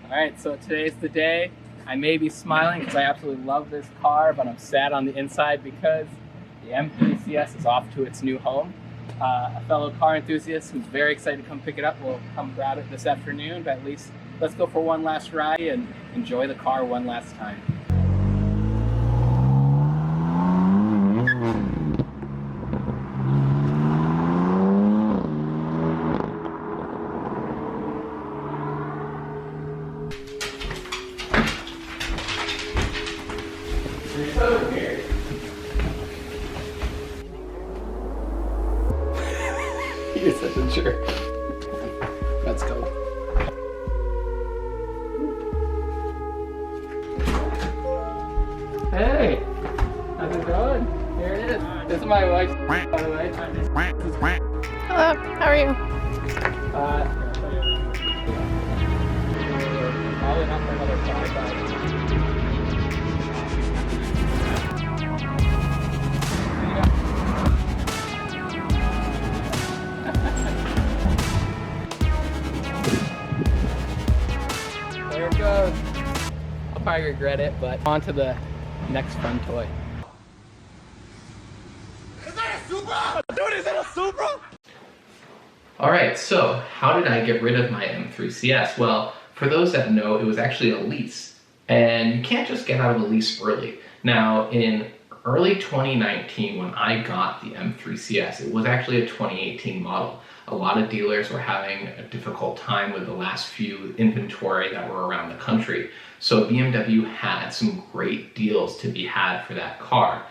Alright, so today's the day. I may be smiling because I absolutely love this car, but I'm sad on the inside because the M3 CS is off to its new home. A fellow car enthusiast who's very excited to come pick it up will come grab it this afternoon, but at least let's go for one last ride and enjoy the car one last time. You're such a jerk. Let's go. Hey! How's it going? Here it is. This is my wife, by the way. Hello, how are you? Probably not for another 5,000. There it goes. I'll probably regret it, but on to the next fun toy. Is that a Supra? Dude, is it a Supra? Alright, so how did I get rid of my M3 CS? Well, for those that know, it was actually a lease. And you can't just get out of a lease early. Now, in early 2019, when I got the M3 CS, it was actually a 2018 model. A lot of dealers were having a difficult time with the last few inventory that were around the country. So BMW had some great deals to be had for that car.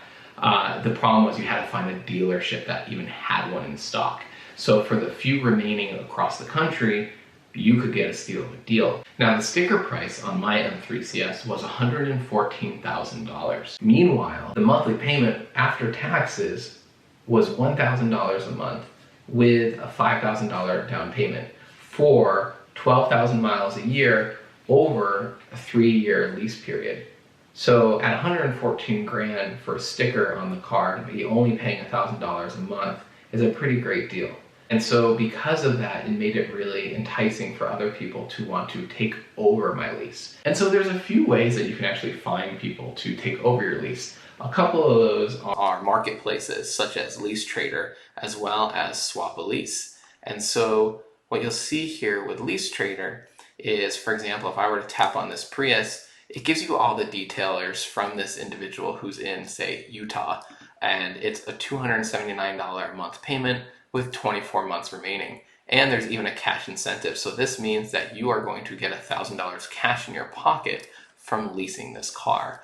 The problem was you had to find a dealership that even had one in stock. So for the few remaining across the country, you could get a steal of a deal. Now the sticker price on my M3 CS was $114,000. Meanwhile, the monthly payment after taxes was $1,000 a month with a $5,000 down payment for 12,000 miles a year over a 3-year lease period. So at 114 grand for a sticker on the car, be only paying $1,000 a month is a pretty great deal. And so because of that, it made it really enticing for other people to want to take over my lease. And so there's a few ways that you can actually find people to take over your lease. A couple of those are marketplaces such as Lease Trader, as well as Swap a Lease. And so what you'll see here with Lease Trader is, for example, if I were to tap on this Prius, it gives you all the detailers from this individual who's in, say, Utah. And it's a $279 a month payment with 24 months remaining. And there's even a cash incentive. So this means that you are going to get $1,000 cash in your pocket from leasing this car.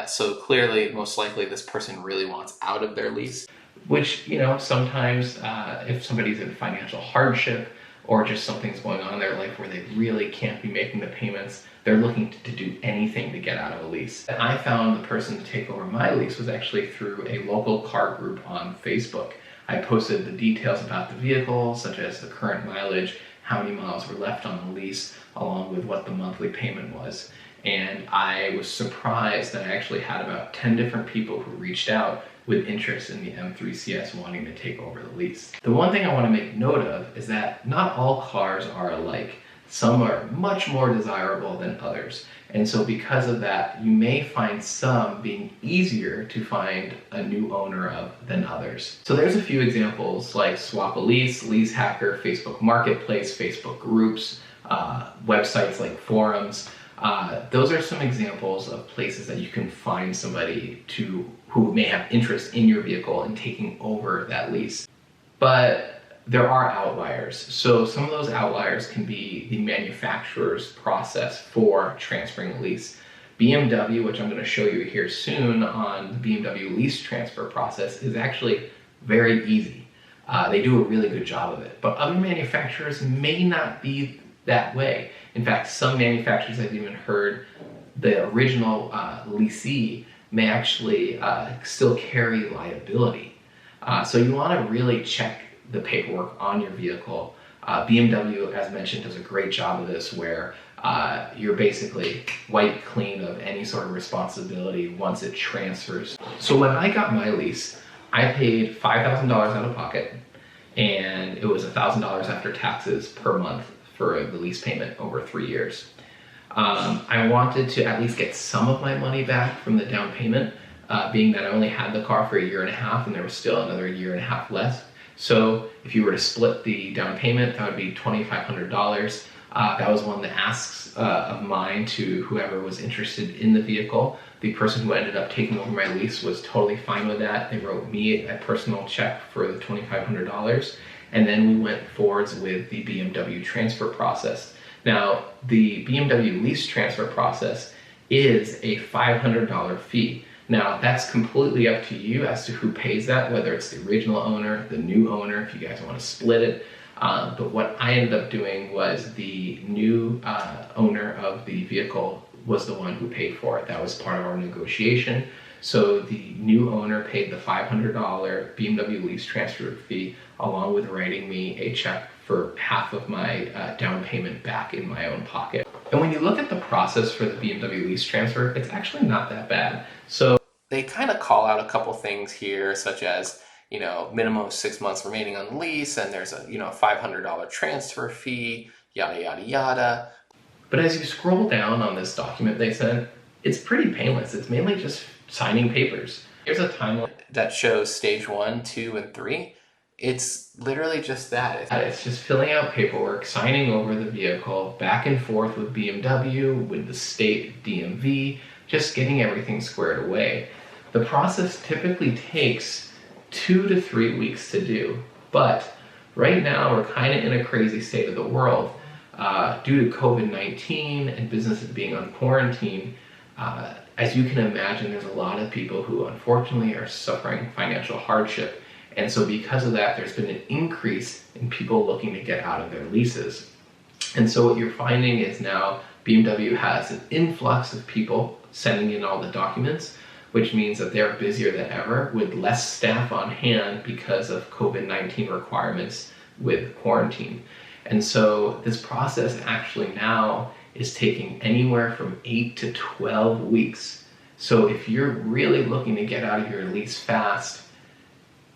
So clearly, most likely, this person really wants out of their lease, which, you know, sometimes if somebody's in financial hardship or just something's going on in their life where they really can't be making the payments, they're looking to do anything to get out of a lease. And I found the person to take over my lease was actually through a local car group on Facebook. I posted the details about the vehicle, such as the current mileage, how many miles were left on the lease, along with what the monthly payment was. And I was surprised that I actually had about 10 different people who reached out with interest in the M3 CS wanting to take over the lease. The one thing I want to make note of is that not all cars are alike. Some are much more desirable than others. And so because of that, you may find some being easier to find a new owner of than others. So there's a few examples like Swap a Lease, Lease Hacker, Facebook Marketplace, Facebook groups, websites like forums. Those are some examples of places that you can find somebody who may have interest in your vehicle and taking over that lease. But there are outliers. So some of those outliers can be the manufacturer's process for transferring a lease. BMW, which I'm going to show you here soon on the BMW Lease Transfer process, is actually very easy. They do a really good job of it. But other manufacturers may not be that way. In fact, some manufacturers I've even heard the original leasee may actually still carry liability. So you want to really check the paperwork on your vehicle. BMW, as mentioned, does a great job of this where you're basically wiped clean of any sort of responsibility once it transfers. So when I got my lease, I paid $5,000 out of pocket, and it was $1,000 after taxes per month for the lease payment over 3 years. I wanted to at least get some of my money back from the down payment, being that I only had the car for 1.5 years and there was still another 1.5 years left. So if you were to split the down payment, that would be $2,500. That was one of the asks of mine to whoever was interested in the vehicle. The person who ended up taking over my lease was totally fine with that. They wrote me a personal check for the $2,500. And then we went forwards with the BMW transfer process. Now, the BMW lease transfer process is a $500 fee. Now, that's completely up to you as to who pays that, whether it's the original owner, the new owner, if you guys want to split it. But what I ended up doing was the new owner of the vehicle was the one who paid for it. That was part of our negotiation. So the new owner paid the $500 BMW lease transfer fee, along with writing me a check for half of my down payment back in my own pocket. And when you look at the process for the BMW lease transfer, it's actually not that bad. So they kind of call out a couple things here, such as, you know, minimum of 6 months remaining on the lease, and there's a, you know, $500 transfer fee, yada, yada, yada. But as you scroll down on this document they sent, it's pretty painless. It's mainly just signing papers. Here's a timeline that shows stage 1, 2, and 3. It's literally just that. It's just filling out paperwork, signing over the vehicle, back and forth with BMW, with the state DMV, just getting everything squared away. The process typically takes 2 to 3 weeks to do, but right now we're kind of in a crazy state of the world. Due to COVID-19 and businesses being on quarantine, as you can imagine, there's a lot of people who unfortunately are suffering financial hardship. And so because of that, there's been an increase in people looking to get out of their leases. And so what you're finding is now BMW has an influx of people sending in all the documents, which means that they're busier than ever with less staff on hand because of COVID-19 requirements with quarantine. And so this process actually now is taking anywhere from 8 to 12 weeks. So if you're really looking to get out of your lease fast,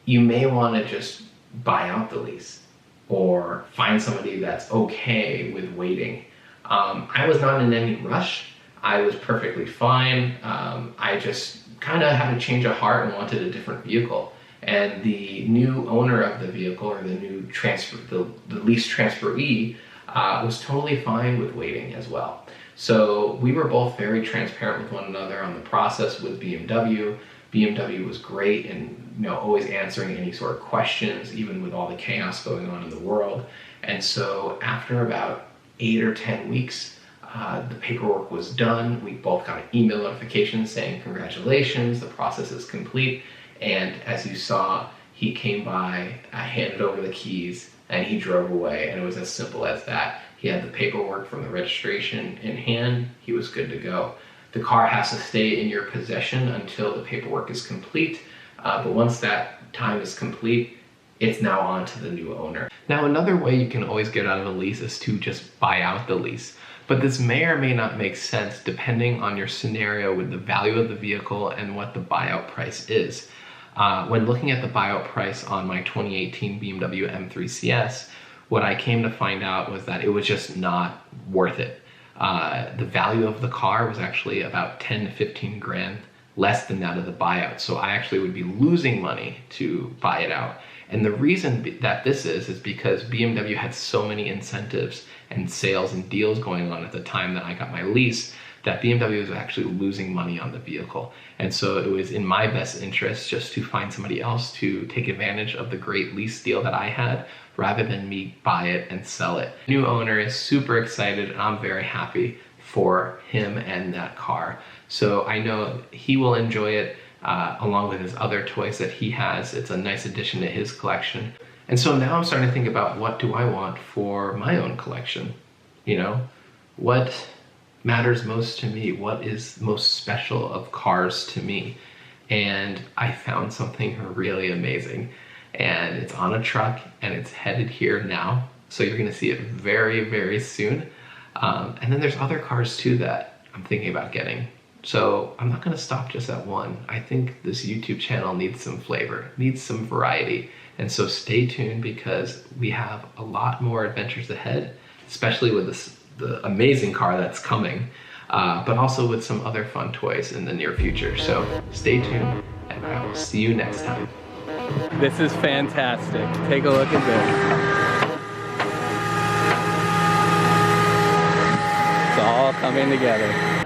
you may want to just buy out the lease or find somebody that's okay with waiting. I was not in any rush. I was perfectly fine. I just kind of had a change of heart and wanted a different vehicle. And the new owner of the vehicle, or the new transfer, the lease transferee, was totally fine with waiting as well. So we were both very transparent with one another on the process with BMW. BMW was great in, you know, always answering any sort of questions, even with all the chaos going on in the world. And so after about 8 or 10 weeks, the paperwork was done. We both got an email notification saying, congratulations, the process is complete. And as you saw, he came by, I handed over the keys, and he drove away. And it was as simple as that. He had the paperwork from the registration in hand. He was good to go. The car has to stay in your possession until the paperwork is complete. But once that time is complete, it's now on to the new owner. Now, another way you can always get out of a lease is to just buy out the lease. But this may or may not make sense depending on your scenario with the value of the vehicle and what the buyout price is. When looking at the buyout price on my 2018 BMW M3 CS, what I came to find out was that it was just not worth it. The value of the car was actually about 10 to 15 grand less than that of the buyout. So I actually would be losing money to buy it out. And the reason that this is because BMW had so many incentives and sales and deals going on at the time that I got my lease, that BMW was actually losing money on the vehicle. And so it was in my best interest just to find somebody else to take advantage of the great lease deal that I had, rather than me buy it and sell it. New owner is super excited, and I'm very happy for him and that car. So I know he will enjoy it along with his other toys that he has. It's a nice addition to his collection. And so now I'm starting to think about, what do I want for my own collection? You know, what matters most to me? What is most special of cars to me? And I found something really amazing. And it's on a truck, and it's headed here now. So you're gonna see it very, very soon. And then there's other cars too that I'm thinking about getting. So I'm not gonna stop just at one. I think this YouTube channel needs some flavor, needs some variety. And so stay tuned, because we have a lot more adventures ahead, especially with the amazing car that's coming, but also with some other fun toys in the near future. So stay tuned, and I will see you next time. This is fantastic. Take a look at this. It's all coming together.